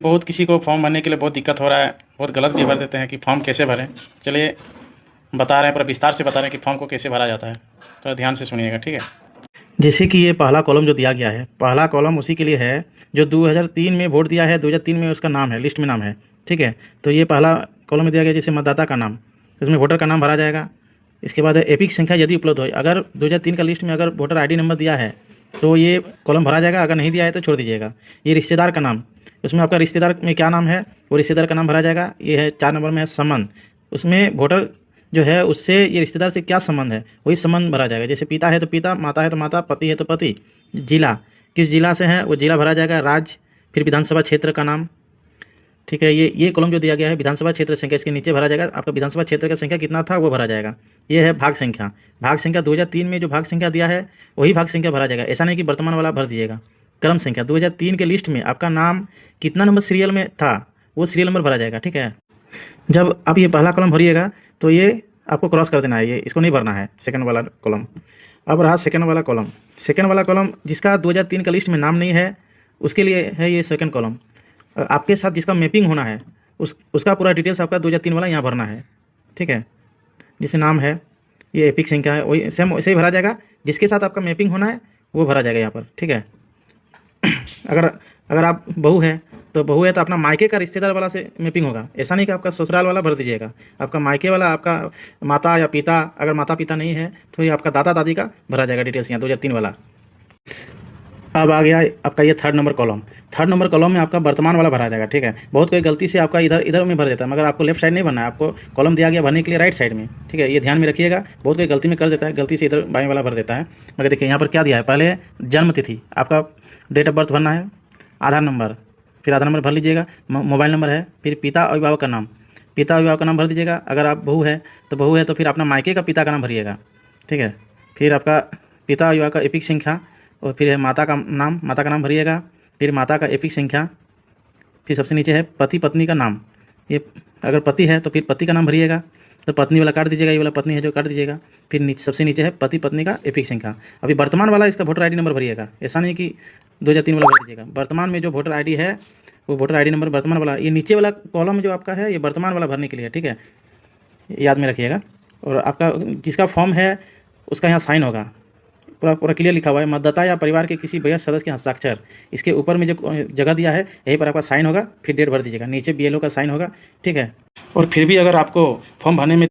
बहुत किसी को फॉर्म भरने के लिए बहुत दिक्कत हो रहा है, बहुत गलत भी भर देते हैं कि फॉर्म कैसे भरें। चलिए बता रहे हैं, पर विस्तार से बता रहे हैं कि फॉर्म को कैसे भरा जाता है। थोड़ा ध्यान से सुनिएगा, ठीक है। जैसे कि ये पहला कॉलम जो दिया गया है, पहला कॉलम उसी के लिए है जो 2003 में वोट दिया है, 2003 में उसका नाम है, लिस्ट में नाम है, ठीक है। तो ये पहला कॉलम में दिया गया जैसे मतदाता का नाम, इसमें वोटर का नाम भरा जाएगा। इसके बाद एपिक संख्या यदि उपलब्ध हो, अगर 2003 का लिस्ट में अगर वोटर आईडी नंबर दिया है तो ये कॉलम भरा जाएगा, अगर नहीं दिया है तो छोड़ दीजिएगा। ये रिश्तेदार का नाम, उसमें आपका रिश्तेदार में क्या नाम है वो रिश्तेदार का नाम भरा जाएगा। ये है 4 नंबर में है संबंध, उसमें वोटर जो है उससे ये रिश्तेदार से क्या संबंध है वही संबंध भरा जाएगा। जैसे पिता है तो पिता, माता है तो माता, पति है तो पति। जिला, किस जिला से है वो जिला भरा जाएगा। राज्य, फिर विधानसभा क्षेत्र का नाम, ठीक है। ये कॉलम जो दिया गया है विधानसभा क्षेत्र संख्या, इसके नीचे भरा जाएगा आपका विधानसभा क्षेत्र का संख्या कितना था वो भरा जाएगा। ये है भाग संख्या, भाग संख्या 2003 में जो भाग संख्या दिया है वही भाग संख्या भरा जाएगा, ऐसा नहीं कि वर्तमान वाला भर दीजिएगा। क्रम संख्या 2003 के लिस्ट में आपका नाम कितना नंबर सीरियल में था वो सीरियल नंबर भरा जाएगा, ठीक है। जब आप ये पहला कॉलम भरिएगा तो ये आपको क्रॉस कर देना है, ये इसको नहीं भरना है, सेकंड वाला कॉलम। अब रहा सेकंड वाला कॉलम। सेकंड वाला कॉलम जिसका 2003 का लिस्ट में नाम नहीं है उसके लिए है ये सेकंड कॉलम। आपके साथ जिसका मैपिंग होना है उसका पूरा डिटेल्स आपका 2003 वाला यहाँ भरना है, ठीक है। जिसे नाम है, ये एपिक संख्या है, वही सेम वैसे ही भरा जाएगा। जिसके साथ आपका मैपिंग होना है वो भरा जाएगा यहाँ पर, ठीक है। अगर आप बहू है तो बहू है तो अपना मायके का रिश्तेदार वाला से मैपिंग होगा, ऐसा नहीं कि आपका ससुराल वाला भर दीजिएगा। आपका मायके वाला, आपका माता या पिता, अगर माता पिता नहीं है तो ये आपका दादा दादी का भरा जाएगा डिटेल्स यहाँ 2003 वाला। अब आ गया आपका ये third number column. Third number column में आपका वर्तमान वाला भरा जाएगा, ठीक है। बहुत कोई गलती से आपका इधर में भर देता है, मगर आपको लेफ्ट साइड नहीं भरना है, आपको कॉलम दिया गया भरने के लिए राइट साइड में, ठीक है। ये ध्यान में रखिएगा, बहुत कोई गलती में कर देता है, गलती से इधर बाएं वाला भर देता है। मगर देखिए यहाँ पर क्या दिया है, पहले जन्म तिथि, आपका डेट ऑफ बर्थ भरना है, आधार नंबर, फिर आधार नंबर भर लीजिएगा, मोबाइल नंबर है, फिर पिता अभिभावक का नाम, पिता अभिभावक का नाम भर दीजिएगा। अगर आप बहू है तो फिर अपना मायके का पिता का नाम भरिएगा, ठीक है। फिर आपका पिता अभिभावक का एपिक संख्या, और फिर है माता का नाम, माता का नाम भरिएगा, फिर माता का एपिक संख्या, फिर सबसे नीचे है पति पत्नी का नाम। ये अगर पति है तो फिर पति का नाम भरिएगा, तो पत्नी वाला काट दीजिएगा, ये वाला पत्नी है जो काट दीजिएगा। फिर नीचे सबसे नीचे है पति पत्नी का एपिक संख्या। अभी वर्तमान वाला इसका वोटर आईडी नंबर भरिएगा, ऐसा नहीं कि 2003 वाला भर दीजिएगा। वर्तमान में जो वोटर आईडी है वो वोटर आईडी नंबर वर्तमान वाला, ये नीचे वाला कॉलम जो आपका है ये वर्तमान वाला भरने के लिए, ठीक है, याद में रखिएगा। और आपका जिसका फॉर्म है उसका यहाँ साइन होगा, पूरा क्लियर लिखा हुआ है, मतदाता या परिवार के किसी वयस्क सदस्य के हस्ताक्षर, इसके ऊपर में जो जगह दिया है यहीं पर आपका साइन होगा, फिर डेट भर दीजिएगा, नीचे बीएलओ का साइन होगा, ठीक है। और फिर भी अगर आपको फॉर्म भरने में